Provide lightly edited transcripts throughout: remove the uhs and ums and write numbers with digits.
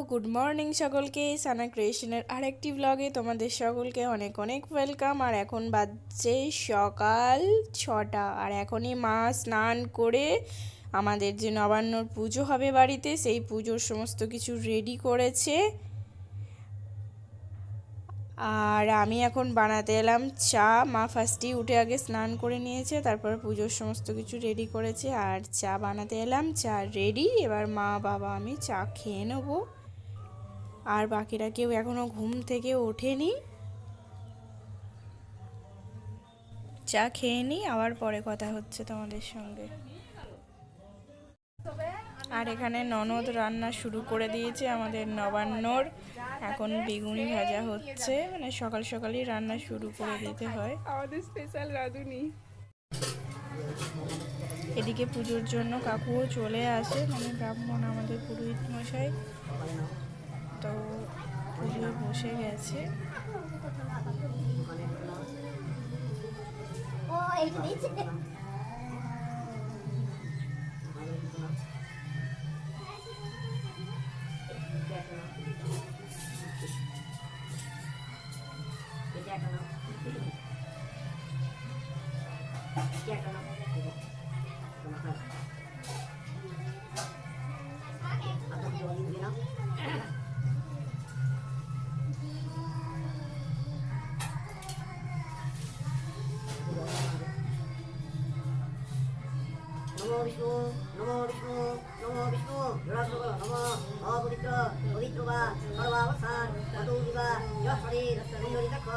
Good morning সকলকে। সানা ক্রিয়েশনের আরেকটি ব্লগে তোমাদের সকলকে অনেক অনেক ওয়েলকাম। আর এখন বাজছে সকাল 6টা, আর এখনই মা স্নান করে আমাদের যে নবান্নর পুজো হবে বাড়িতে, সেই পুজোর সমস্ত কিছু রেডি করেছে। আর আমি এখন বানাতে এলাম চা। মা ফার্স্টেই উঠে আগে স্নান করে নিয়েছে, তারপর পুজোর সমস্ত কিছু রেডি করেছে, আর চা বানাতে এলাম। চা রেডি, এবার মা বাবা আমি চা খেয়ে নেবো। আর বাকিরা কেউ এখনো ঘুম থেকে ওঠেনি। চা খেয়ে নিই, আবার পরে কথা হচ্ছে তোমাদের সঙ্গে। আর এখানে ননদ রান্না শুরু করে দিয়েছে আমাদের নবান্নর। এখন বেগুনি ভাজা হচ্ছে, মানে সকাল সকালই রান্না শুরু করে দিতে হয় আমাদের স্পেশাল রাঁধুনি। এদিকে পুজোর জন্য কাকুও চলে আসে, মানে ব্রাহ্মণ আমাদের পুরোহিত মশাই, তো পুজোয় বসে গেছে। नमो विष्णु नमो विष्णु नमो विष्णु जलाशय नमो अपवित्र पवित्र वा सर्वावसान मधुविवा यशरी सुंदरी तक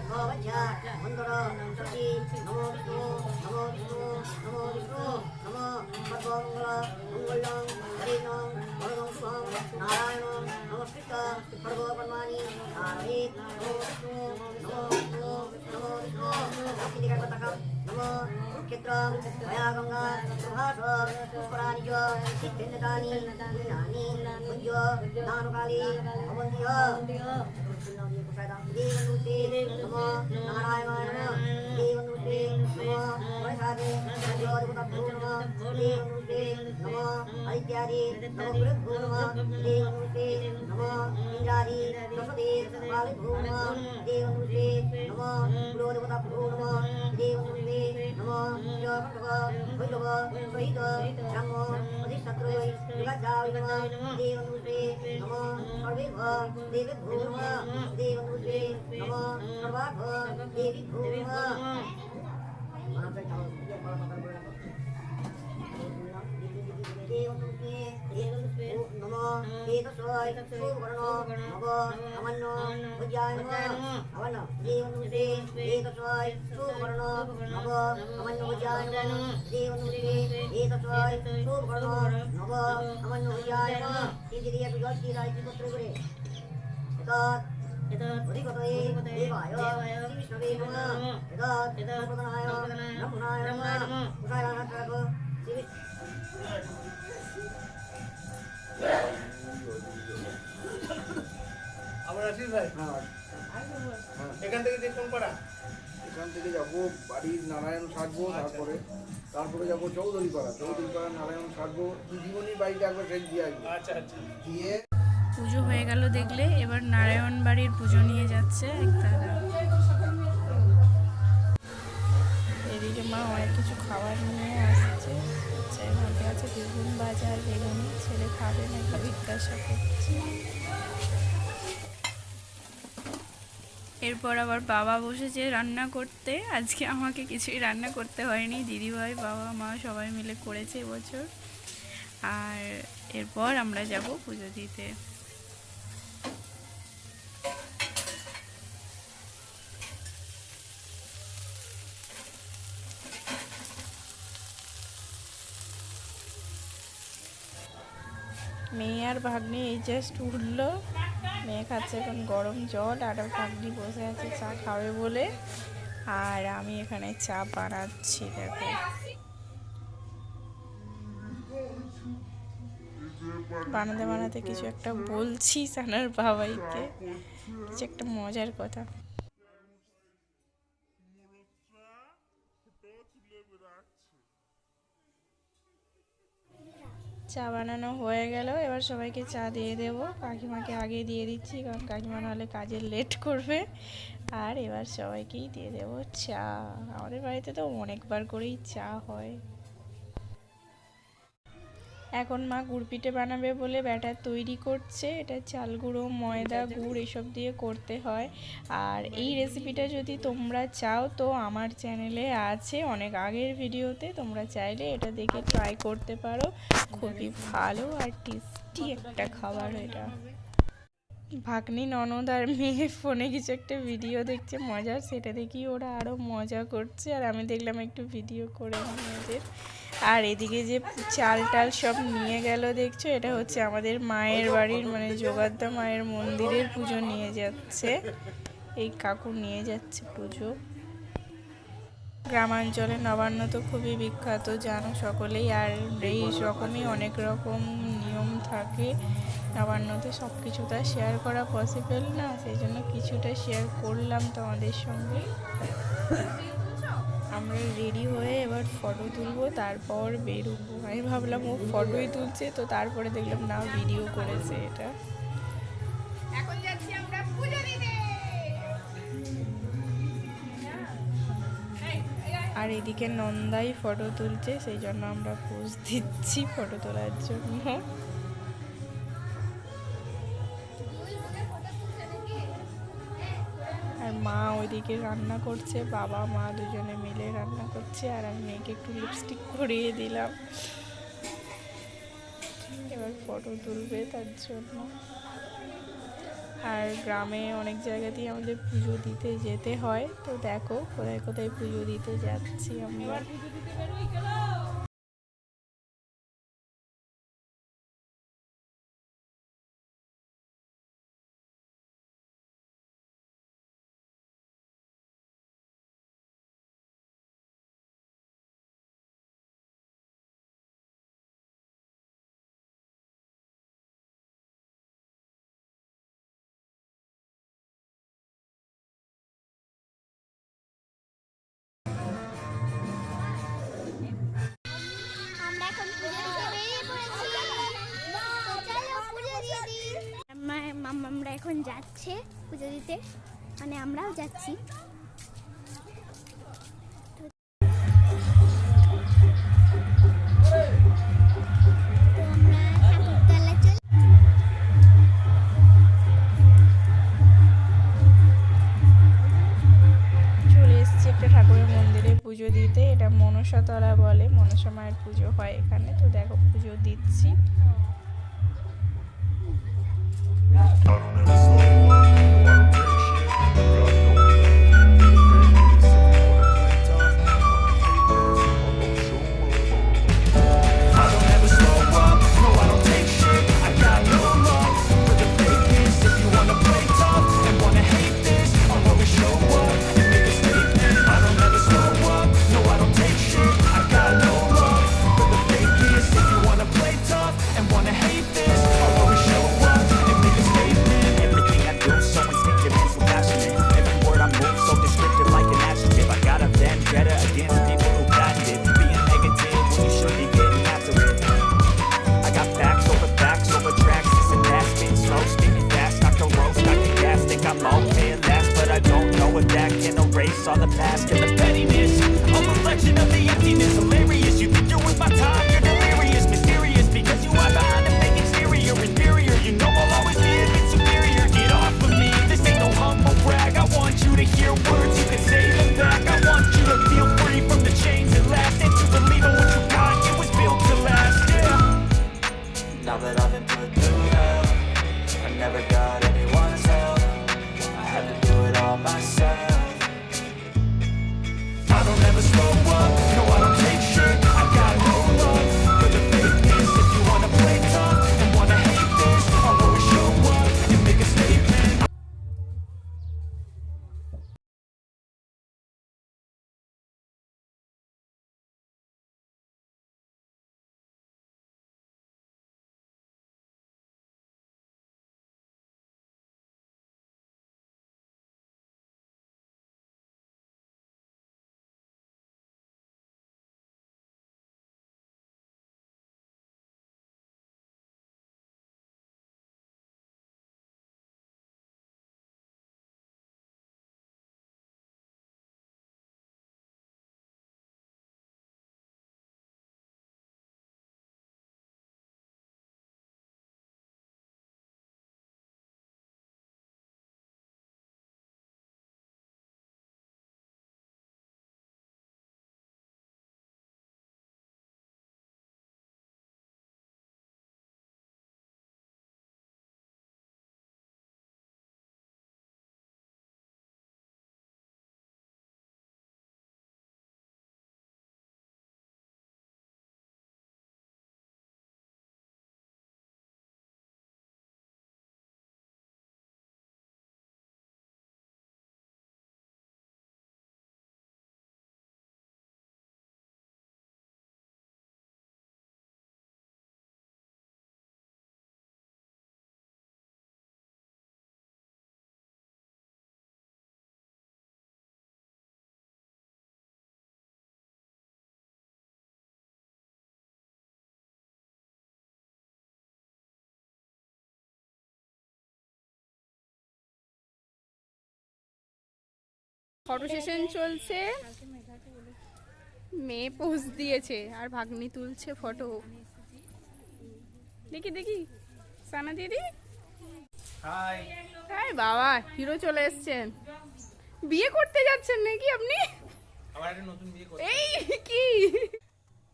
भवज्या मंदर सती नमो विष्णु नमो विष्णु नमो विष्णु नमो सर्वमंगल मंगलं हरिनं वरदं शुभं नारायणं नमस्कृत सर्वकर्माणि आरभेत नमो विष्णु नमो विष्णु नमो विष्णु भक्तिदिगपतकं नमो क्षेत्रं मया गंगा सुभाष पुष्पराणि च सिद्धेन्द्राणि पुण्यानि पुञ्ज दानकाले अवन्त्य देवनूते नमो नारायणाय नमः देवनूते नमो वैशाखे ज्योतिपतभ्यो नमः देवनूते नमो आदित्यादि नमो गुरुभ्यो नमः देवनूते नमो इन्द्रादि सरस्वती कालीभ्यो नमः देवनूते नमो गुरुदेवताभ्यो नमः देवनूते नमो जगन्नाथ भैरव सहित ब्रह्म अधिष्ठात्रय विगताय नमः देवनूते नमो सर्वेभ्यो देवेभ्यो नमः देवनूते नमो सर्वार्थ देवीभ्यो नमः नमो वेदस्वाय सुवर्णो नमो अमन्नो भुजाय नमः अवन देवनूते वेदस्वाय सुवर्णो नमो अमन्नो भुजाय नमः देवनूते वेदस्वाय सुवर्णो नमो अमन्नो भुजाय नमः तिदिरिय विजोति रायति पुत्र करे अधिपतये देवाय श्रीविष्णवे नमः प्रदानाय नमोनाय नमः उदाहरणार्थ এখান থেকে যে কোন পাড়া? এখান থেকে যাবো বাড়ির নারায়ণ সাজবো, তারপরে যাবো চৌধুরী পাড়া নারায়ণ সাজবো, দিদিমণির বাড়িতে একবার সেই দিয়ে আসবো। আচ্ছা আচ্ছা। দিয়ে পুজো হয়ে গেল দেখলে, এবার নারায়ণ বাড়ির পুজো নিয়ে যাচ্ছে এক দাদা। এদিকে মা অনেক কিছু খাবার নিয়ে আসছে, মধ্যে আছে বেগুন ভাজা আর বেগুনি। ছেলে খাবে নাকি জিজ্ঞাসা করছে। এরপর আবার বাবা বসেছে রান্না করতে। আজকে আমাকে কিছুই রান্না করতে হয়নি, দিদিভাই বাবা মা সবাই মিলে করেছে এবছর। আর এরপর আমরা যাব পুজো দিতে। মেয়ে আর ভাগ্নি এই জাস্ট উঠলো। মেয়ে খাচ্ছে এখন গরম জল, আর ভাগ্নি বসে আছে চা খাবে বলে। আর আমি এখানে চা বানাচ্ছি। দেখো বানাতে বানাতে কিছু একটা বলছি সানার বাবাইকে, কিছু একটা মজার কথা। চা বানানো হয়ে গেল, এবার সবাইকে চা দিয়ে দেবো। কাকিমাকে আগে দিয়ে দিচ্ছি, কারণ কাকিমা নাহলে কাজে লেট করবে। আর এবার সবাইকেই দিয়ে দেবো চা। আমাদের বাড়িতে তো অনেকবার করেই চা হয়। এখন মা গুড় পিঠে বানাবে বলে ব্যাটার তৈরি করছে। এটা চাল গুঁড়ো, ময়দা, গুড় এসব দিয়ে করতে হয়। আর এই রেসিপিটা যদি তোমরা চাও তো আমার চ্যানেলে আছে অনেক আগের ভিডিওতে, তোমরা চাইলে এটা দেখে ট্রাই করতে পারো। খুবই ভালো আর টেস্টি একটা খাবার এটা। ভাগ্নি, ননদ আর মেয়ে ফোনে কিছু একটা ভিডিও দেখছে মজার, সেটা দেখি ওরা আরও মজা করছে। আর আমি দেখলাম একটু ভিডিও করে ওদের। আর এদিকে যে চাল টাল সব নিয়ে গেল দেখছো, এটা হচ্ছে আমাদের মায়ের বাড়ির মানে যোগাদ্দা মায়ের মন্দিরের পুজো নিয়ে যাচ্ছে। এই কাকু নিয়ে যাচ্ছে পুজো। গ্রামাঞ্চলে নবান্ন তো খুবই বিখ্যাত, জানো সকলেই। আর এই রকমই অনেক রকম নিয়ম থাকে নবান্নতে। সব কিছু তো শেয়ার করা পসিবল না, সেই জন্য কিছুটা শেয়ার করলাম তোমাদের সঙ্গে। আমরা রেডি হয়ে এবার ফটো তুলবো, তারপর বেরোবো। আমি ভাবলাম ও ফটোই তুলছে, তো তারপরে দেখলাম না, ভিডিও করেছে এটা। এখন যাচ্ছি আমরা পূজা দিতে। আর এদিকে নন্দাই ফটো তুলছে, সেই জন্য আমরা পোজ দিচ্ছি ফটো তোলার জন্য। আর মা ওইদিকে রান্না করছে, বাবা মা দুজনে মিলে রান্না করছে। আর আমি মেয়েকে একটু লিপস্টিক পরিয়ে দিলাম, এবার ফটো তুলবে তার জন্য। আর গ্রামে অনেক জায়গাতেই আমাদের পুজো দিতে যেতে হয়, তো দেখো কোথায় কোথায় পুজো দিতে যাচ্ছি আমরা। আমরা এখন যাচ্ছে পুজো দিতে, মানে আমরাও যাচ্ছি। চলে এসেছি একটা ঠাকুরের মন্দিরে পুজো দিতে। এটা মনসাতলা বলে, মনসা মায়ের পুজো হয় এখানে। তো দেখো পুজো দিচ্ছি। All the past and the pettiness, a reflection of the emptiness. Hilarious, you think you're worth my time, you're delirious, mysterious, because you hide behind a fake exterior. Inferior, you know I'll always be a bit superior. Get off of me, this ain't no humble brag. I want you to hear words, you can say them back. I want you to feel free from the chains at last, and to believe in what you got, it was built to last, yeah. Now that I've been put through hell, I never got anyone's help, I had to do it all myself. Photo session চলছে, মেয়ে pose দিয়েছে আর ভাগ্নি তুলছে photo. দেখি দেখি সানা দিদি, high বাবা, hero চলে এসছেন। বিয়ে করতে যাচ্ছেন নাকি আপনি? এই কি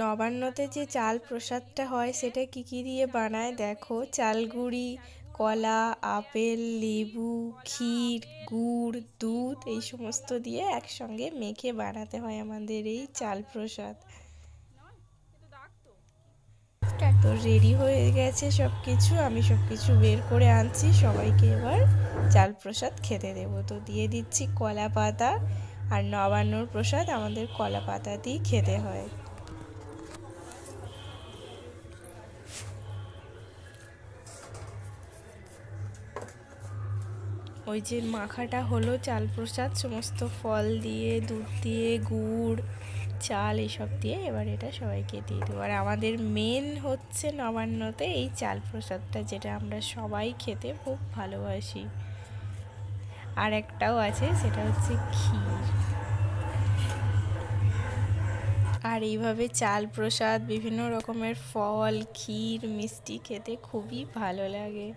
নবান্নতে যে চাল প্রসাদটা হয় সেটা কি কি দিয়ে বানায় দেখো। চালগুড়ি, কলা, আপেল, লেবু, ক্ষীর, গুড়, দুধ এই সমস্ত দিয়ে একসঙ্গে মেখে বানাতে হয় আমাদের এই চাল প্রসাদ। তো রেডি হয়ে গেছে সব কিছু, আমি সব কিছু বের করে আনছি, সবাইকে এবার চাল প্রসাদ খেতে দেবো। তো দিয়ে দিচ্ছি কলা পাতা, আর নবান্নর প্রসাদ আমাদের কলা পাতা দিয়ে খেতে হয়। ওই যে মাখাটা হলো চাল প্রসাদ, সমস্ত ফল দিয়ে, দুধ দিয়ে, গুড়, চাল এসব দিয়ে এবার এটা সবাইকে দিয়ে দেবো। আর আমাদের মেন হচ্ছে নবান্নতে এই চাল প্রসাদটা, যেটা আমরা সবাই খেতে খুব ভালোবাসি। আর একটাও আছে, সেটা হচ্ছে ক্ষীর। আর এইভাবে চাল প্রসাদ, বিভিন্ন রকমের ফল, ক্ষীর, মিষ্টি খেতে খুবই ভালো লাগে।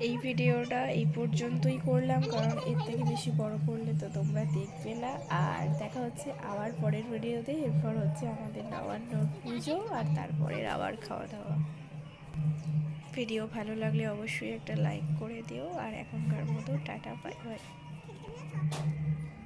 এই ভিডিওটা এই পর্যন্তই করলাম, কারণ এর থেকে বেশি বড় করলে তো তোমরা দেখবে না। আর দেখা হচ্ছে আবার পরের ভিডিওতে। এরপর হচ্ছে আমাদের নবান্নর পুজো, আর তারপরের আবার খাওয়া দাওয়া। ভিডিও ভালো লাগলে অবশ্যই একটা লাইক করে দিও। আর এখনকার মতো টাটা, বাই বাই।